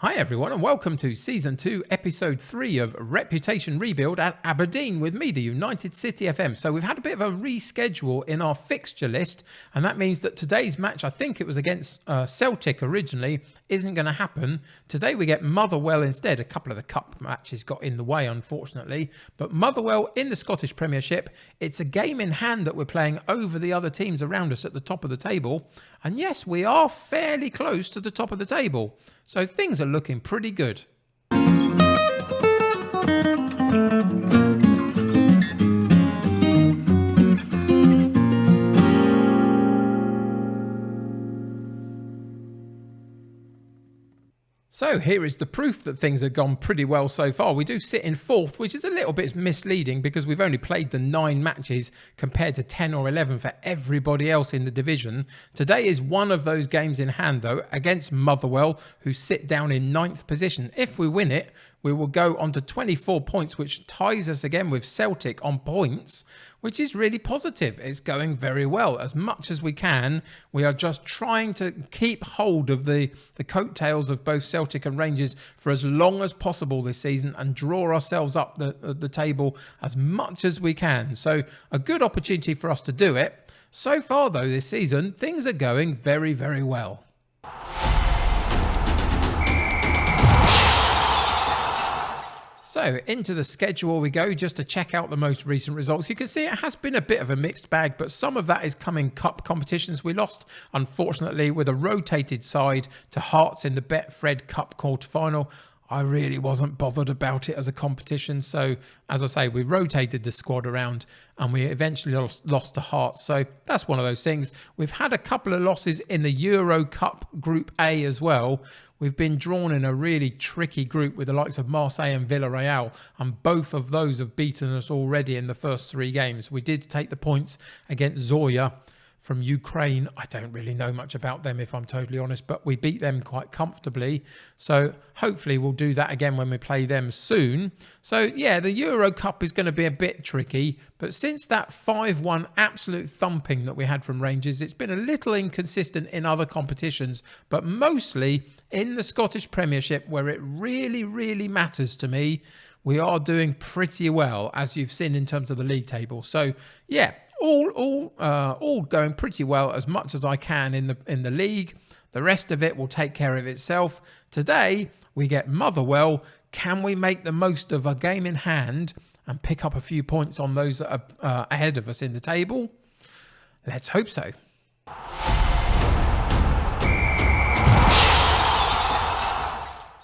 Hi everyone and welcome to Season 2, Episode 3 of Reputation Rebuild at Aberdeen with me, the United City FM. So we've had a bit of a reschedule in our fixture list, and that means that today's match, I think it was against Celtic originally, isn't going to happen. Today we get Motherwell instead. A couple of the cup matches got in the way, unfortunately. But Motherwell in the Scottish Premiership, it's a game in hand that we're playing over the other teams around us at the top of the table. And yes, we are fairly close to the top of the table. So things are looking pretty good. So here is the proof that things have gone pretty well so far. We do sit in fourth, which is a little bit misleading because we've only played the 9 matches compared to 10 or 11 for everybody else in the division. Today is one of those games in hand, though, against Motherwell, who sit down in 9th position. If we win it, we will go on to 24 points, which ties us again with Celtic on points, which is really positive. It's going very well. As much as we can, we are just trying to keep hold of the coattails of both Celtic and Rangers for as long as possible this season and draw ourselves up the table as much as we can. So a good opportunity for us to do it. So far, though, this season, things are going very, very well. So into the schedule we go just to check out the most recent results. You can see it has been a bit of a mixed bag, but some of that is coming cup competitions. We lost, unfortunately, with a rotated side to Hearts in the Betfred Cup quarter-final. I really wasn't bothered about it as a competition. So, as I say, we rotated the squad around and we eventually lost to Hearts. So that's one of those things. We've had a couple of losses in the Euro Cup Group A as well. We've been drawn in a really tricky group with the likes of Marseille and Villarreal, and both of those have beaten us already in the first 3 games. We did take the points against Zorya from Ukraine. I don't really know much about them, if I'm totally honest, but we beat them quite comfortably. So hopefully we'll do that again when we play them soon. So yeah, the Euro Cup is going to be a bit tricky, but since that 5-1 absolute thumping that we had from Rangers, it's been a little inconsistent in other competitions, but mostly in the Scottish Premiership, where it really, really matters to me. We are doing pretty well, as you've seen in terms of the league table. So yeah, all going pretty well, as much as I can in the league. The rest of it will take care of itself. Today we get Motherwell. Can we make the most of a game in hand and pick up a few points on those that are ahead of us in the table? Let's hope so.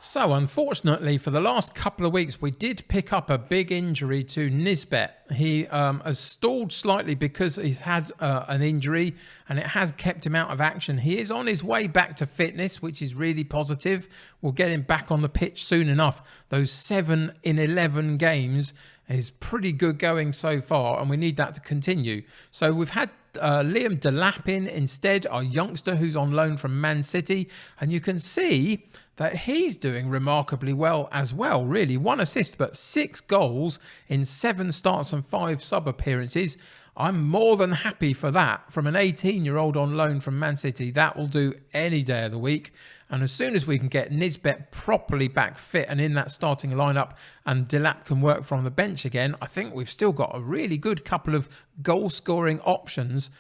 So, unfortunately, for the last couple of weeks, we did pick up a big injury to Nisbet. He has stalled slightly because he's had an injury and it has kept him out of action. He is on his way back to fitness, which is really positive. We'll get him back on the pitch soon enough. Those 7 in 11 games is pretty good going so far, and we need that to continue. So we've had Liam Delap in instead, our youngster who's on loan from Man City, and you can see that he's doing remarkably well as well, really. 1 assist, but 6 goals in 7 starts and 5 sub appearances. I'm more than happy for that. From an 18-year-old on loan from Man City, that will do any day of the week. And as soon as we can get Nisbet properly back fit and in that starting lineup and Delap can work from the bench again, I think we've still got a really good couple of goal-scoring options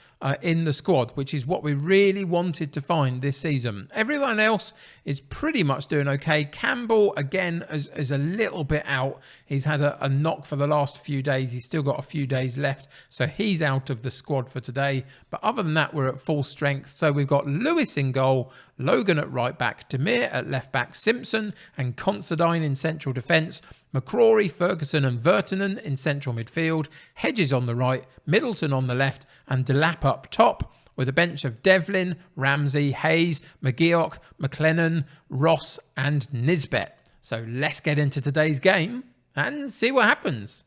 in the squad, which is what we really wanted to find this season. Everyone else is pretty much doing okay. Campbell, again, is a little bit out. He's had a knock for the last few days. He's still got a few days left, so he's out of the squad for today. But other than that, we're at full strength. So we've got Lewis in goal, Logan at right back, Demir at left back, Simpson and Considine in central defence, McCrory, Ferguson and Vertonen in central midfield, Hedges on the right, Middleton on the left and Delap up top, with a bench of Devlin, Ramsey, Hayes, McGeoch, McLennan, Ross and Nisbet. So let's get into today's game and see what happens.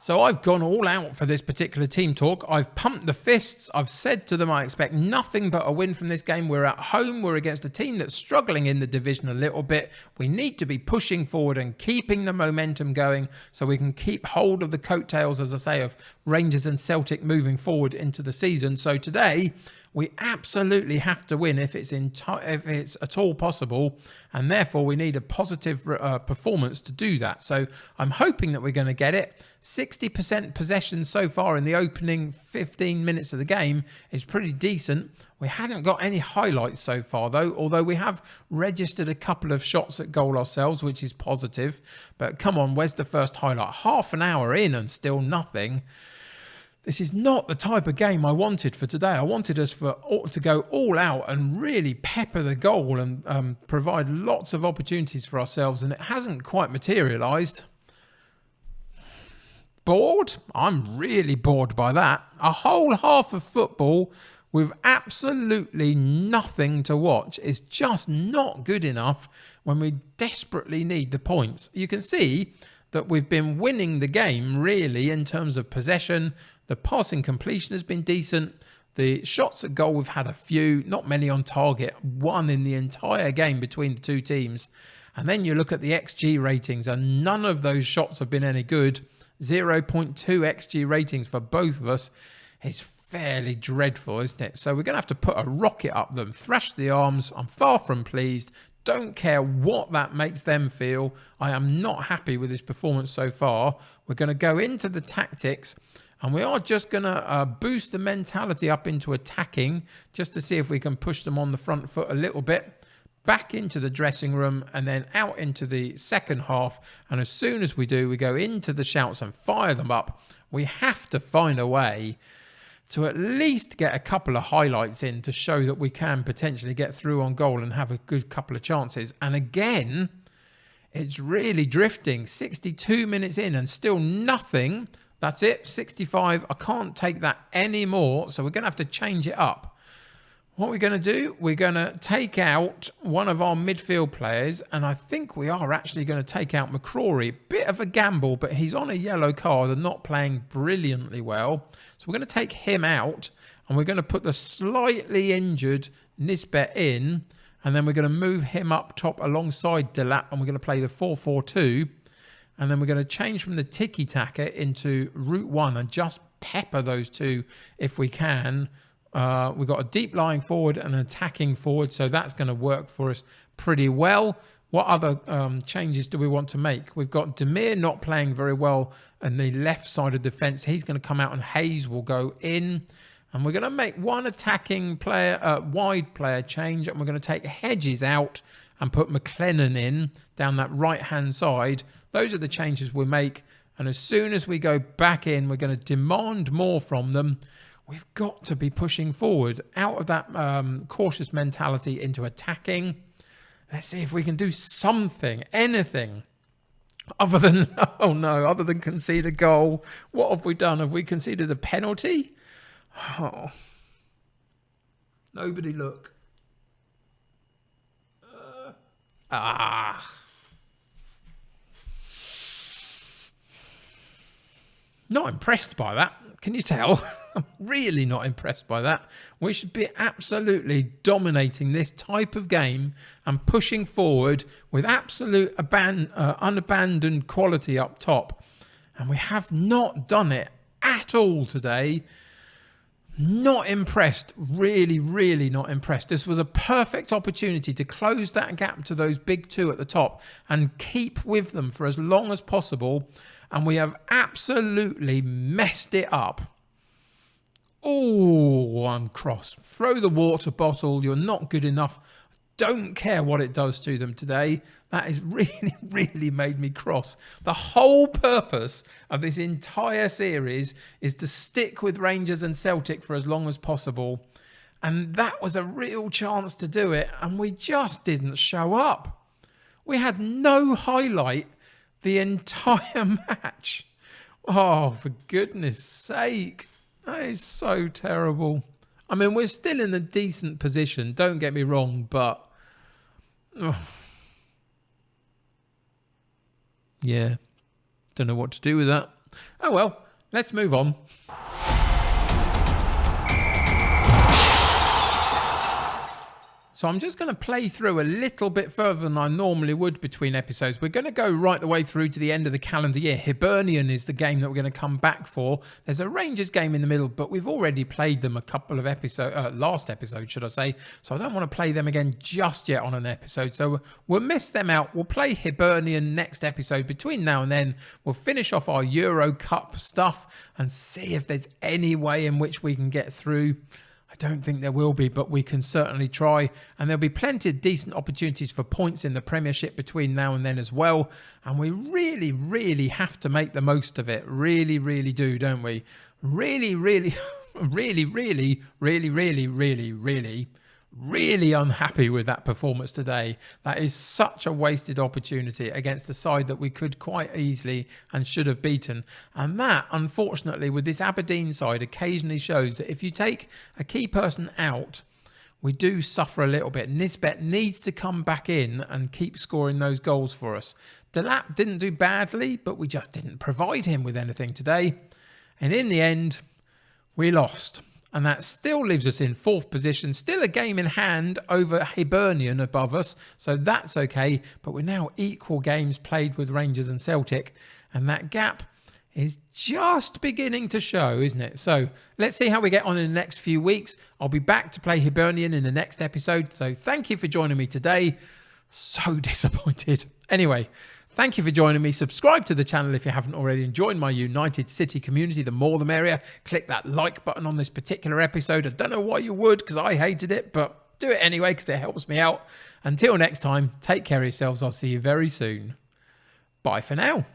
So I've gone all out for this particular team talk. I've pumped the fists. I've said to them I expect nothing but a win from this game. We're at home. We're against a team that's struggling in the division a little bit. We need to be pushing forward and keeping the momentum going so we can keep hold of the coattails, as I say, of Rangers and Celtic moving forward into the season. So today We absolutely have to win if it's at all possible, and therefore we need a positive performance to do that. So I'm hoping that we're going to get it. 60% possession so far in the opening 15 minutes of the game is pretty decent. We haven't got any highlights so far though, although we have registered a couple of shots at goal ourselves, which is positive. But come on, where's the first highlight? Half an hour in and still nothing. This is not the type of game I wanted for today. I wanted us to go all out and really pepper the goal and provide lots of opportunities for ourselves, and it hasn't quite materialised. Bored? I'm really bored by that. A whole half of football with absolutely nothing to watch is just not good enough when we desperately need the points. You can see that we've been winning the game really in terms of possession. The passing completion has been decent. The shots at goal, we've had a few, not many on target, one in the entire game between the two teams. And then you look at the XG ratings and none of those shots have been any good. 0.2 XG ratings for both of us is fairly dreadful, isn't it? So we're going to have to put a rocket up them, thrash the arms. I'm far from pleased. Don't care what that makes them feel. I am not happy with this performance so far. We're going to go into the tactics and we are just going to boost the mentality up into attacking just to see if we can push them on the front foot a little bit. Back into the dressing room and then out into the second half. And as soon as we do, we go into the shouts and fire them up. We have to find a way to at least get a couple of highlights in to show that we can potentially get through on goal and have a good couple of chances. And again, it's really drifting. 62 minutes in and still nothing. That's it, 65. I can't take that anymore, so we're going to have to change it up. What we're going to do, we're going to take out one of our midfield players, and I think we are actually going to take out McCrory. Bit of a gamble, but he's on a yellow card and not playing brilliantly well. So we're going to take him out, and we're going to put the slightly injured Nisbet in, and then we're going to move him up top alongside Delap, and we're going to play the 4-4-2, and then we're going to change from the tiki-taka into Route 1 and just pepper those two if we can. We've got a deep lying forward and an attacking forward, so that's going to work for us pretty well. What other changes do we want to make? We've got Demir not playing very well on the left side of defence. He's going to come out and Hayes will go in. And we're going to make one attacking player, wide player change, and we're going to take Hedges out and put McLennan in down that right-hand side. Those are the changes we make. And as soon as we go back in, we're going to demand more from them. We've got to be pushing forward out of that cautious mentality into attacking. Let's see if we can do something, anything, other than, oh no, other than concede a goal. What have we done? Have we conceded a penalty? Oh. Nobody look. Not impressed by that. Can you tell? I'm really not impressed by that. We should be absolutely dominating this type of game and pushing forward with absolute unabandoned quality up top. And we have not done it at all today. Not impressed. Really, really not impressed. This was a perfect opportunity to close that gap to those big two at the top and keep with them for as long as possible. And we have absolutely messed it up. Oh, I'm cross. Throw the water bottle. You're not good enough. Don't care what it does to them today. That has really, really made me cross. The whole purpose of this entire series is to stick with Rangers and Celtic for as long as possible. And that was a real chance to do it. And we just didn't show up. We had no highlight the entire match. Oh, for goodness sake. That is so terrible. I mean, we're still in a decent position, don't get me wrong, but... yeah, don't know what to do with that. Oh well, let's move on. So I'm just going to play through a little bit further than I normally would between episodes. We're going to go right the way through to the end of the calendar year. Hibernian is the game that we're going to come back for. There's a Rangers game in the middle, but we've already played them a couple of episodes, last episode, should I say. So I don't want to play them again just yet on an episode. So we'll miss them out. We'll play Hibernian next episode. Between now and then, we'll finish off our Euro Cup stuff and see if there's any way in which we can get through. I don't think there will be, but we can certainly try. And there'll be plenty of decent opportunities for points in the Premiership between now and then as well. And we really, really have to make the most of it. Really, really do, don't we? Really, really, really unhappy with that performance today. That is such a wasted opportunity against a side that we could quite easily and should have beaten. And that, unfortunately, with this Aberdeen side, occasionally shows that if you take a key person out, we do suffer a little bit. Nisbet needs to come back in and keep scoring those goals for us. Delap didn't do badly, but we just didn't provide him with anything today. And in the end, we lost. And that still leaves us in 4th position, still a game in hand over Hibernian above us. So that's okay. But we're now equal games played with Rangers and Celtic. And that gap is just beginning to show, isn't it? So let's see how we get on in the next few weeks. I'll be back to play Hibernian in the next episode. So thank you for joining me today. So disappointed. Anyway, thank you for joining me. Subscribe to the channel if you haven't already, and join my United City community. The more the merrier. Click that like button on this particular episode. I don't know why you would, because I hated it, but do it anyway because it helps me out. Until next time, take care of yourselves. I'll see you very soon. Bye for now.